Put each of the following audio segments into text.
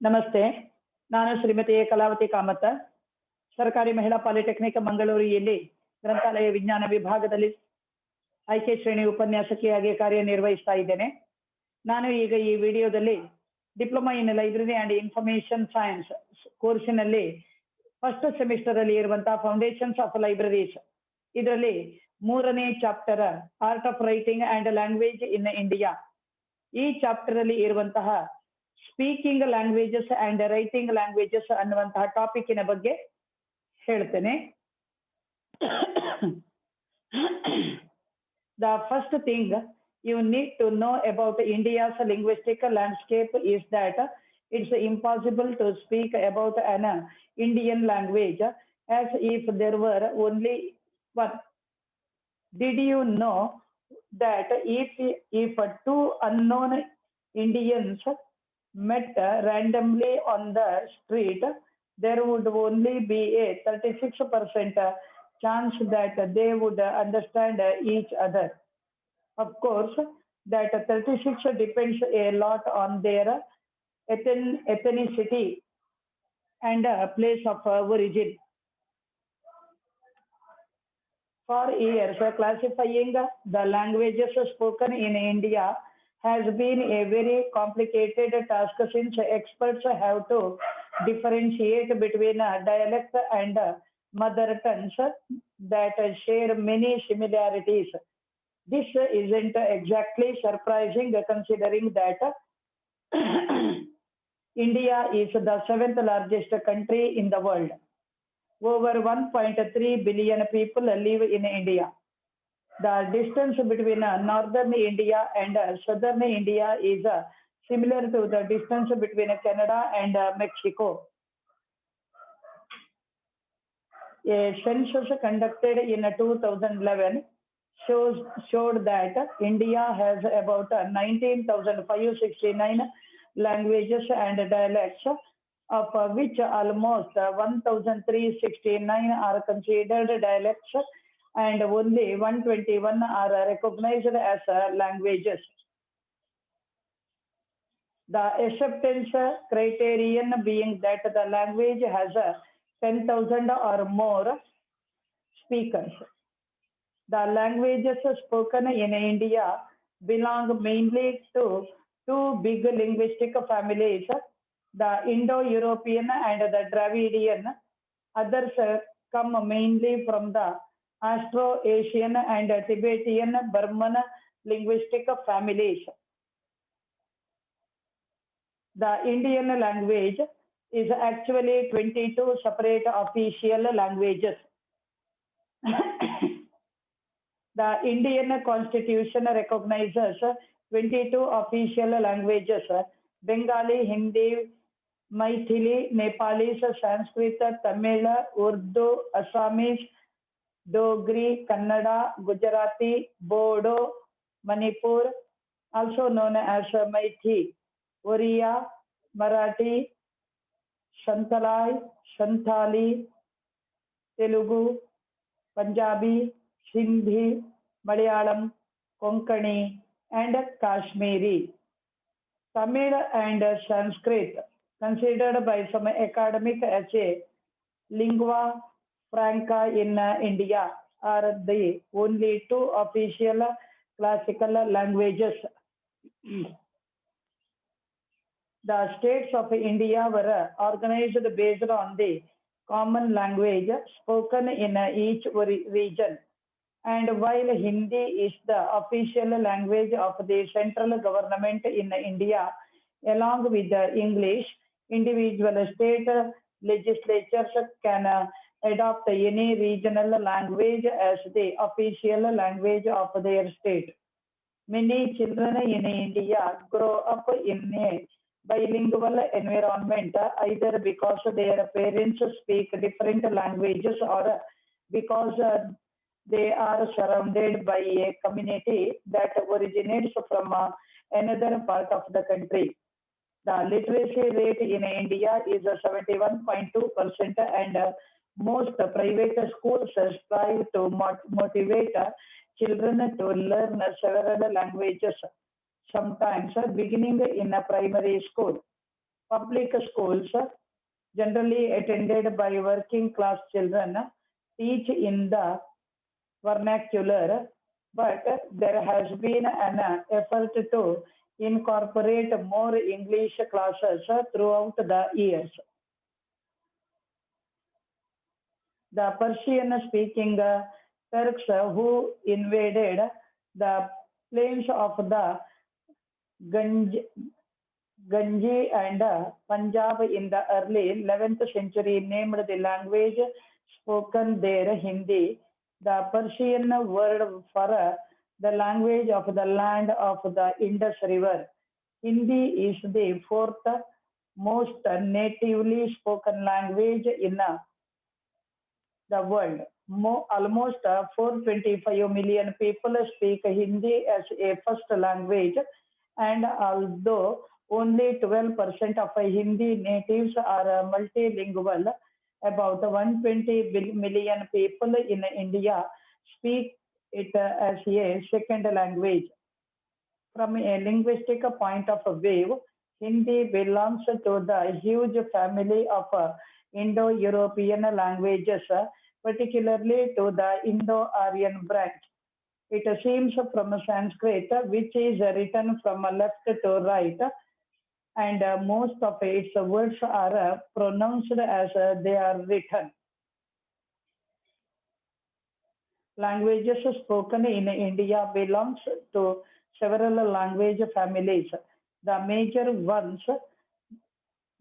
ನಮಸ್ತೆ, ನಾನು ಶ್ರೀಮತಿ ಕಲಾವತಿ ಕಾಮತ, ಸರ್ಕಾರಿ ಮಹಿಳಾ ಪಾಲಿಟೆಕ್ನಿಕ್ ಮಂಗಳೂರಿನಲ್ಲಿ ಗ್ರಂಥಾಲಯ ವಿಜ್ಞಾನ ವಿಭಾಗದಲ್ಲಿ ಆಯ್ಕೆ ಶ್ರೇಣಿ ಉಪನ್ಯಾಸಕಿಯಾಗಿ ಕಾರ್ಯನಿರ್ವಹಿಸ್ತಾ ಇದ್ದೇನೆ. ನಾನು ಈಗ ಈ ವಿಡಿಯೋದಲ್ಲಿ diploma in library and information science ಕೋರ್ಸಿನಲ್ಲಿ ಫಸ್ಟ್ ಸೆಮಿಸ್ಟರ್ ಅಲ್ಲಿ ಇರುವಂತಹ ಫೌಂಡೇಶನ್ಸ್ ಆಫ್ ಲೈಬ್ರರೀಸ್ ಇದರಲ್ಲಿ 3ನೇ chapter art of writing and language in India, ಈ ಚಾಪ್ಟರ್ ಅಲ್ಲಿ ಇರುವಂತಹ speaking languages and writing languages ಅನ್ನುವಂತಹ ಟಾಪಿಕ್ನ ಬಗ್ಗೆ ಹೇಳ್ತೇನೆ. The first thing you need to know about India's linguistic landscape is that it's impossible to speak about an Indian language as if there were only one. Did you know that if two unknown Indians met randomly on the street, there would only be a 36% chance that they would understand each other? Of course, that 36 depends a lot on their ethnicity and place of origin. For years, classifying the languages spoken in India has been a very complicated task since experts have to differentiate between dialect and mother tongues that share many similarities. This isn't exactly surprising considering that India is the 7th largest country in the world. Over 1.3 billion people live in India. The distance between northern India and southern India is similar to the distance between Canada and Mexico. A census conducted in 2011 showed that India has about 19,569 languages and dialects, of which almost 1,369 are considered dialects and only 121 are recognized as languages. The acceptance criterion being that the language has 10,000 or more speakers. The languages spoken in India belong mainly to two big linguistic families, the Indo-European and the Dravidian. Others come mainly from the Austro-Asian and Tibetan Burman linguistic families. The Indian language is actually 22 separate official languages. The Indian Constitution recognizes 22 official languages: Bengali, Hindi, Maithili, Nepali, Sanskrit, Tamil, Urdu, Assamese, Dogri, Kannada, Gujarati, Bodo, Manipur, also known as Maithi, Oriya, Marathi, Santali, Telugu, Punjabi, Sindhi, Malayalam, Konkani, and Kashmiri. Tamil and Sanskrit, considered by some academics as a lingua franca in India, are the only two official classical languages. The states of India were organized based on the common language spoken in each region. And while Hindi is the official language of the central government in India, along with English, individual state legislatures can adopt any regional language as the official language of their state. Many children in India grow up in a bilingual environment, either because their parents speak different languages or because they are surrounded by a community that originates from another part of the country. The literacy rate in India is 71.2%, and most private schools strive to motivate children to learn several languages, sometimes beginning in a primary school. Public schools, generally attended by working class children, teach in the vernacular, but there has been an effort to incorporate more English classes throughout the years. The Persian speaking Turks who invaded the plains of the Ganj, Ganji and Punjab in the early 11th century named the language spoken there Hindi. The Persian word for the language of the land of the Indus River. Hindi is the fourth most natively spoken language in the world. Almost 425 million people speak Hindi as a first language, and although only 12% of Hindi natives are multilingual, about 120 million people in India speak it as a second language. From a linguistic point of view, Hindi belongs to the huge family of Indo-European languages, particularly to the Indo-Aryan branch. It seems from Sanskrit, which is written from left to right, and most of its words are pronounced as they are written. Languages spoken in India belongs to several language families. The major ones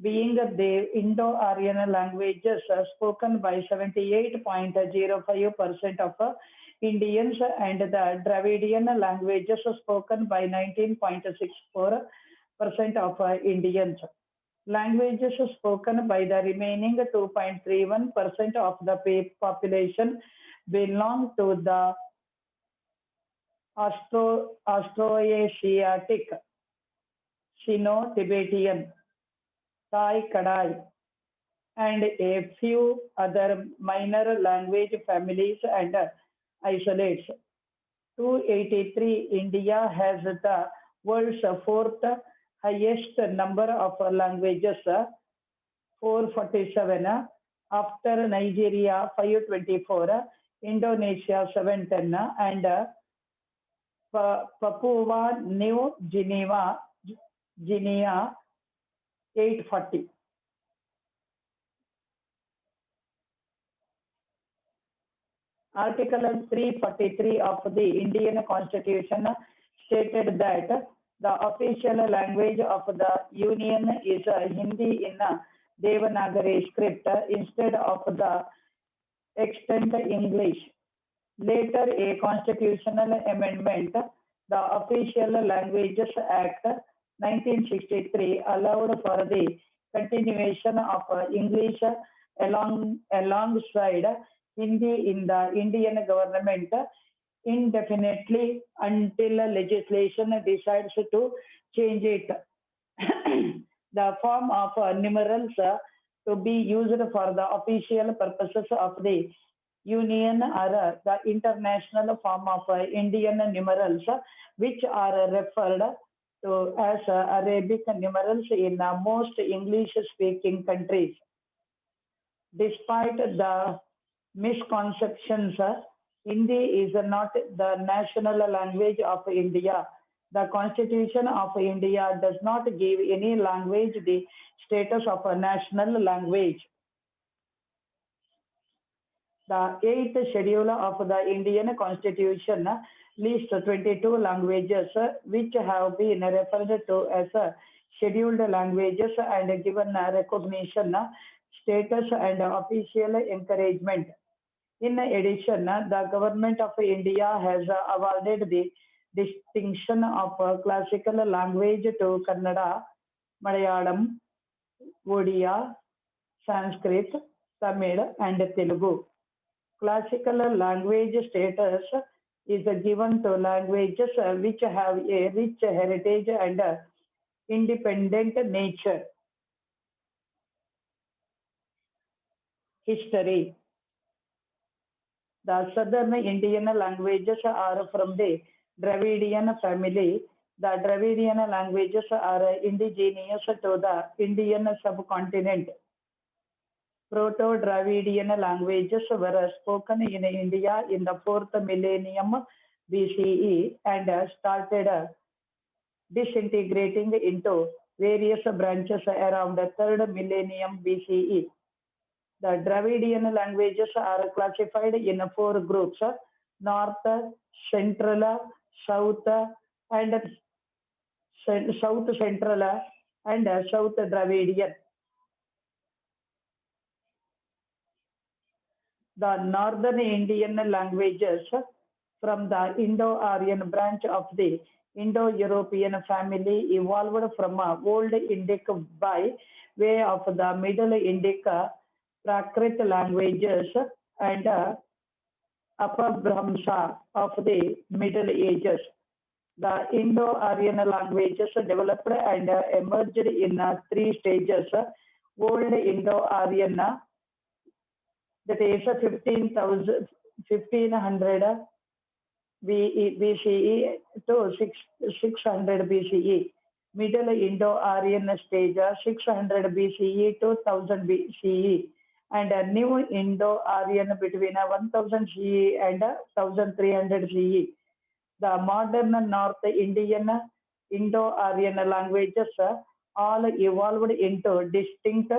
being the Indo-Aryan languages spoken by 78.05% of Indians and the Dravidian languages spoken by 19.64% of Indians. Languages spoken by the remaining 2.31% of the population belong to the Austroasiatic, Sino-Tibetan, Thai Kadai, and a few other minor language families and isolates. 283 India has the world's fourth highest number of languages, 447, after Nigeria 524, Indonesia 710, and Papua New Guinea 840. Article 343 of the Indian Constitution stated that the official language of the Union is Hindi in Devanagari script instead of the extant English. Later, a constitutional amendment, the Official Languages Act 1963, allowed for the continuation of English alongside Hindi in the Indian government indefinitely until legislation decides to change it. The form of numerals to be used for the official purposes of the Union are the international form of Indian numerals, which are referred to as Arabic numerals in most English speaking countries. Despite the misconceptions, Hindi is not the national language of India. The Constitution of India does not give any language the status of a national language. The eighth schedule of the Indian Constitution lists 22 languages which have been referred to as scheduled languages and given recognition, status, and official encouragement. In addition, the government of India has awarded the distinction of classical language to Kannada, Malayalam, Odia, Sanskrit, Tamil, and Telugu. Classical language status is given to languages which have a rich heritage and independent nature. History. The southern Indian languages are from the Dravidian family. The Dravidian languages are indigenous to the Indian subcontinent. Proto-Dravidian languages were spoken in India in the 4th millennium BCE and started disintegrating into various branches around the 3rd millennium BCE. The Dravidian languages are classified in four groups: North, Central, South, and South Central and South Dravidian. The Northern Indian languages from the Indo-Aryan branch of the Indo-European family evolved from Old Indic by way of the Middle Indic Prakrit languages and Apabhramsha of the Middle Ages. The Indo-Aryan languages developed and emerged in three stages. Old Indo-Aryan, that is 15,000 1500 BCE to 600 BCE. Middle Indo-Aryan stage 600 BCE to 1000 BCE. And New Indo-Aryan between 1000 CE and 1300 CE. The modern North Indian Indo-Aryan languages all evolved into distinct,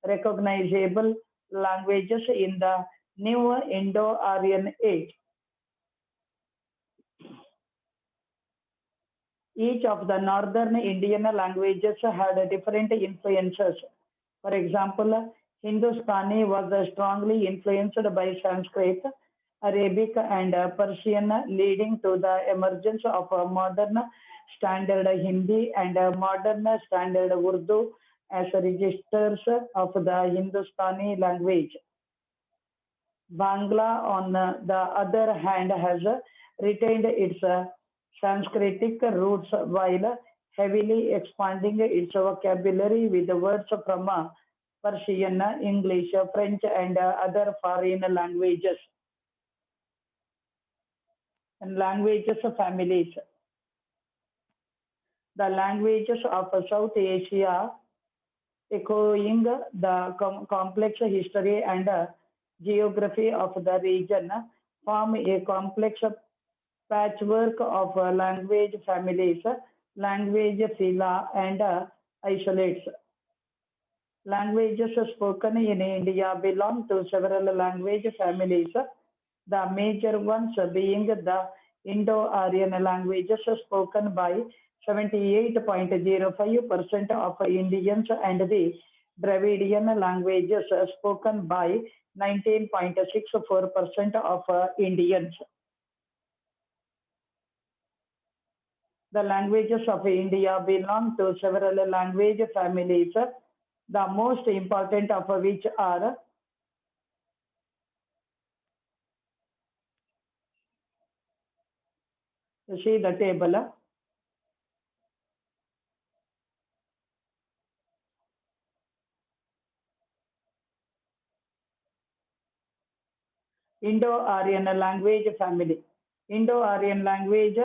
recognizable languages in the New Indo-Aryan age. Each of the northern Indian languages had different influences. For example, Hindustani was strongly influenced by Sanskrit, Arabic, and Persian, leading to the emergence of a modern standard Hindi and a modern standard Urdu as registers of the Hindustani language. Bangla, on the other hand, has retained its Sanskritic roots while heavily expanding its vocabulary with words from Persian, English, French, and other foreign languages and languages families. The languages of South Asia, echoing the complex history and geography of the region, form a complex patchwork of language families, language phyla, and isolates. Languages spoken in India belong to several language families, the major ones being the Indo-Aryan languages spoken by 78.05% of Indians and the Dravidian languages spoken by 19.64% of Indians. The languages of India belong to several language families, the most important of which are, see the table, Indo-Aryan language family. Indo-Aryan language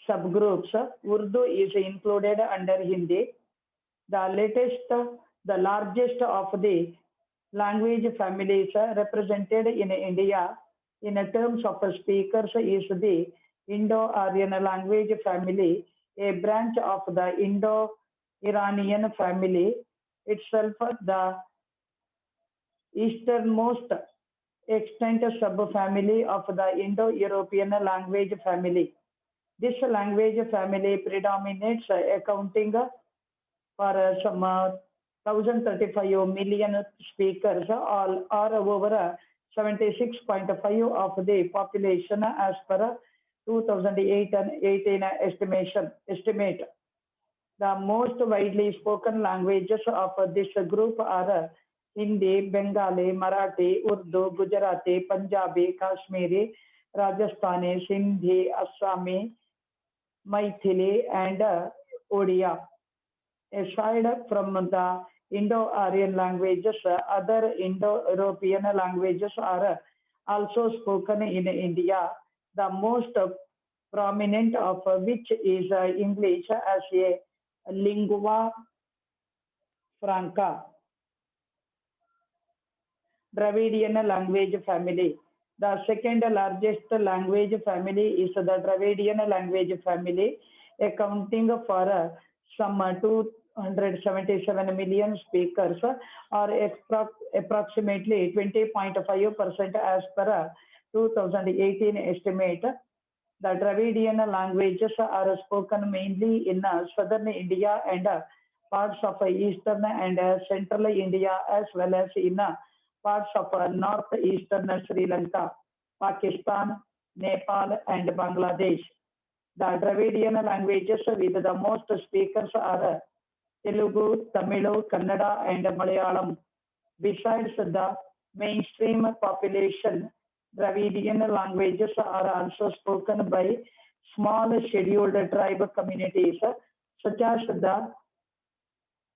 subgroups. Urdu is included under Hindi. The latest, the largest of the language families represented in India in terms of speakers is the Indo-Aryan language family, a branch of the Indo-Iranian family itself, the easternmost extant subfamily of the Indo-European language family. This language family predominates, accounting for some 1035 million speakers, all are over 76.5 of the population as per 2018 estimate. The most widely spoken languages of this group are Hindi, Bengali, Marathi, Urdu, Gujarati, Punjabi, Kashmiri, Rajasthani, Sindhi, Assami, Maithili, and Odia. Aside from the Indo-Aryan languages, other Indo-European languages are also spoken in India. The most prominent of which is English as a lingua franca. Dravidian language family. The second largest language family is the Dravidian language family, accounting for some 277 million speakers, or approximately 20.5% as per 2018 estimate. The Dravidian languages are spoken mainly in southern India and parts of eastern and central India, as well as in parts of northeastern Sri Lanka, Pakistan, Nepal, and Bangladesh. The Dravidian languages with the most speakers are Telugu, Tamil, Kannada, and Malayalam. Besides the mainstream population, Dravidian languages are also spoken by small scheduled tribe communities such as the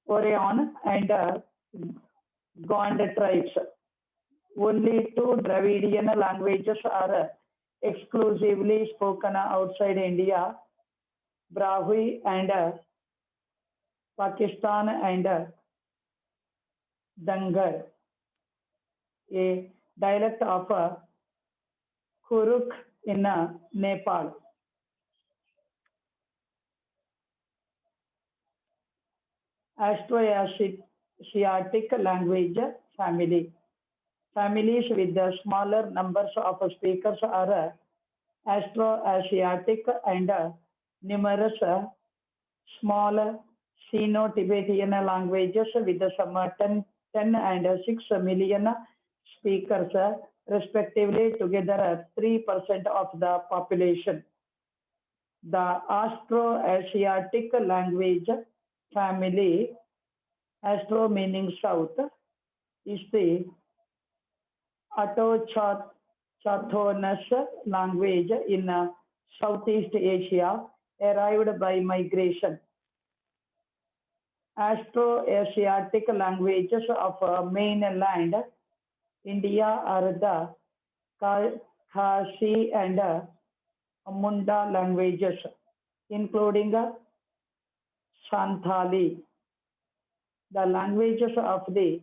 Orion and Gond tribes. Only two Dravidian languages are exclusively spoken outside India, Brahui and Pakistan and Dangar, a dialect of Kuruk in Nepal. Austroasiatic language family. Families with the smaller numbers of speakers are Austroasiatic and numerous small Sino-Tibetan languages with some 10 and 6 million speakers, respectively, together 3% of the population. The Austroasiatic language family, Austro meaning south, is the autochthonous language in Southeast Asia, arrived by migration. Austroasiatic languages of mainland India are the Khasi and Munda languages, including Santali. The languages of the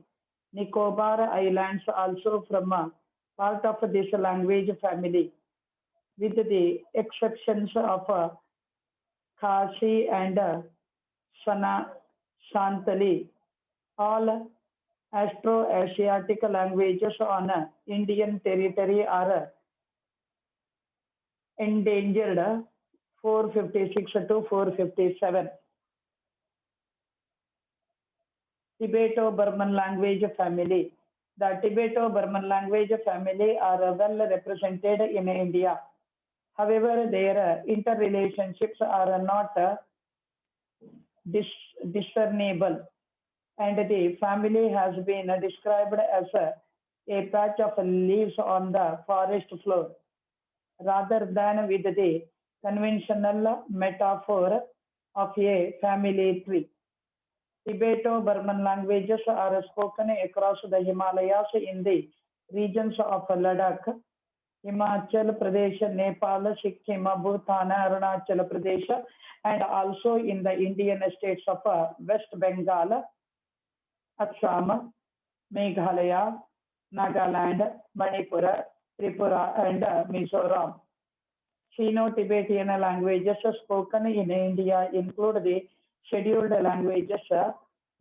Nicobar Islands also form a part of this language family, with the exceptions of Khasi and Sana, Santali. All Austroasiatic languages on Indian territory are endangered 456 to 457. Tibeto-Burman language family. The Tibeto-Burman language family are well represented in India. However, their interrelationships are not discernible, and the family has been described as a patch of leaves on the forest floor, rather than with the conventional metaphor of a family tree. Tibeto-Burman languages are spoken across the Himalayas in the regions of Ladakh, Himachal Pradesh, Nepal, Sikkim, Bhutan, Arunachal Pradesh, and also in the Indian states of West Bengal, Assam, Meghalaya, Nagaland, Manipur, Tripura, and Mizoram. Sino-Tibetan languages spoken in India include the scheduled languages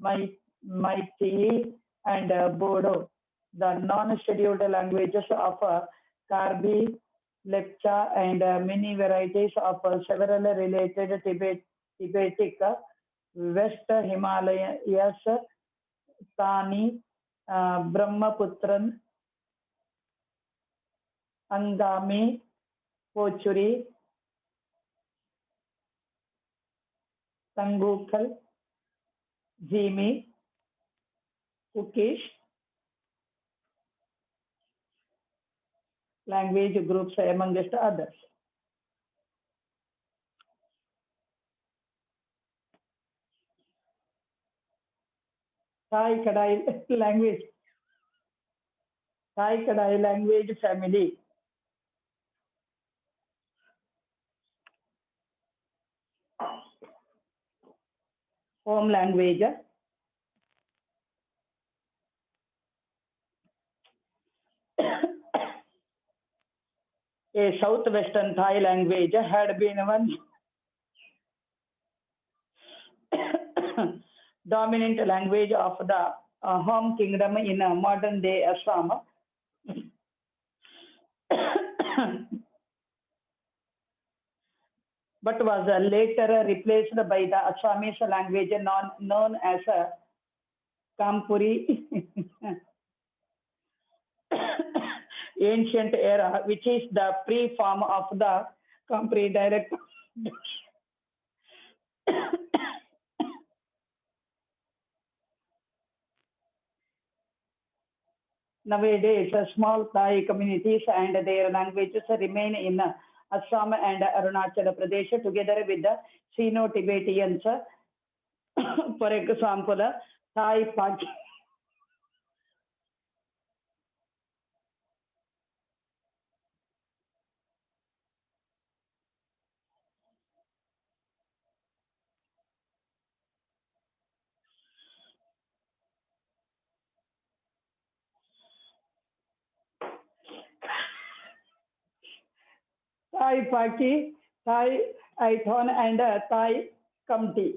Meitei and Bodo, the non-scheduled languages of Karbi, Lepcha, and many varieties of several related Tibetic West Himalayas, Tani, Brahmaputran, Angami, Pochuri, Tangukal, Jimi, Kukish, language groups amongst others. Thai Kadai language, Thai Kadai language family. home language, a southwestern Thai language had been once dominant language of the home kingdom in modern day Assam, but was later replaced by the Assamese language known as Kampuri ancient era, which is the pre-form of the Kampuri dialect. Nowadays, small Thai communities and their languages remain in Assam and Arunachal Pradesh together with the Sino-Tibetans. For example, Thai Paki, Thai Paki, Thai Ithon, and Thai Kamti,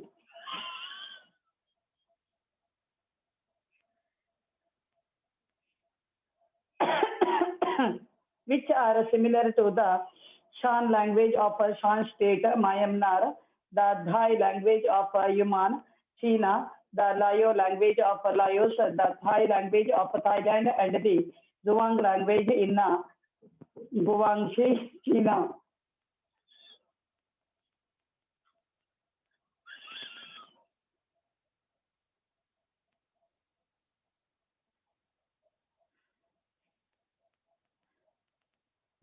which are similar to the Shan language of Shan state, Myanmar, the Thai language of Yuman, China, the Lao language of Laos, the Thai language of Thailand, and the Zhuang language in Guangxi, China.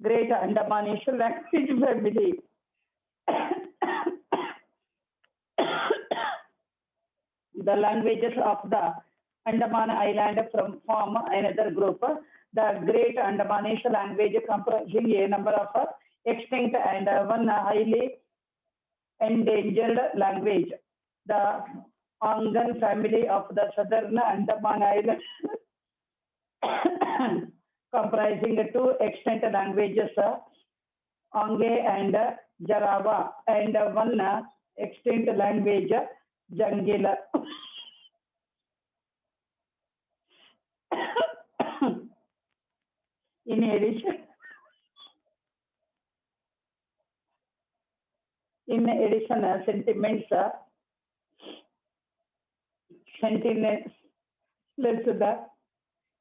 Great Andamanese language family. The languages of the Andaman Island form another group. The Great Andamanese language comprising a number of extinct and one highly endangered language. The Angan family of the southern Andaman Islands comprising two extant languages, Angay and Jarawa, and one extinct language, Jangil. In addition, sentiments, sentinels that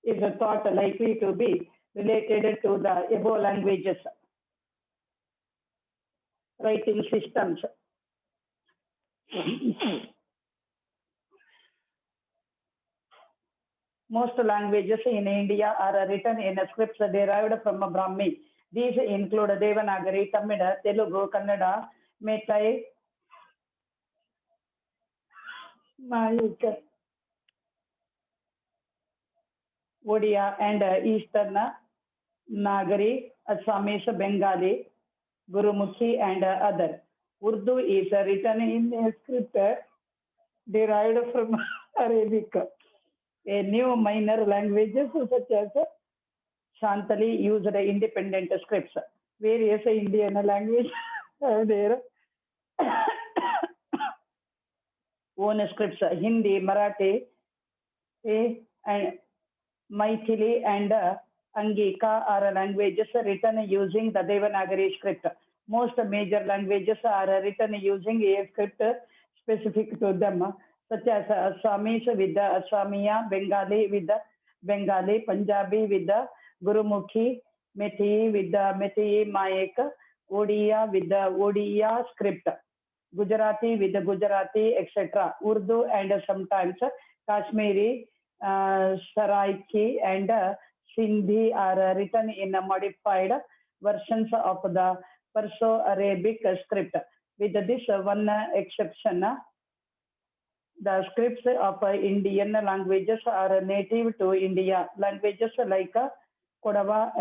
is a thought likely to be related to the above languages, writing systems. Most languages in India are written in scripts derived from Brahmi. These include Devanagari, Tamil, Telugu, Kannada, Meitei, Mayuk, Odia, and Eastern Nagari, Assamese, Bengali, Gurumukhi, and other. Urdu is written in a script derived from Arabic. A new minor languages such as Shantali used independent scripts. Various Indian languages have their own scripts. Hindi, Marathi, and Maithili and Angika are languages written using the Devanagari script. Most major languages are written using a script specific to them, such as Assamese with the Assamia, Bengali with the Bengali, Punjabi with the Gurumukhi, Methi with the Methi Mayak, Odia with the Odia script, Gujarati with the Gujarati, etc. Urdu and sometimes Kashmiri, Saraiki, and Sindhi are written in modified versions of the Perso-Arabic script. With this one exception, the scripts of Indian languages are native to India. Languages like Kodava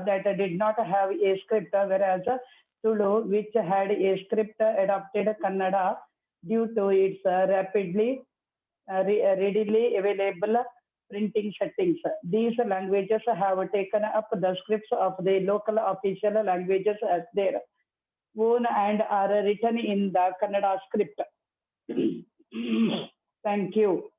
that did not have a script, whereas Tulu, which had a script, adopted Kannada due to its readily available printing settings. These languages have taken up the scripts of the local official languages as their own and are written in the Kannada script. Thank you.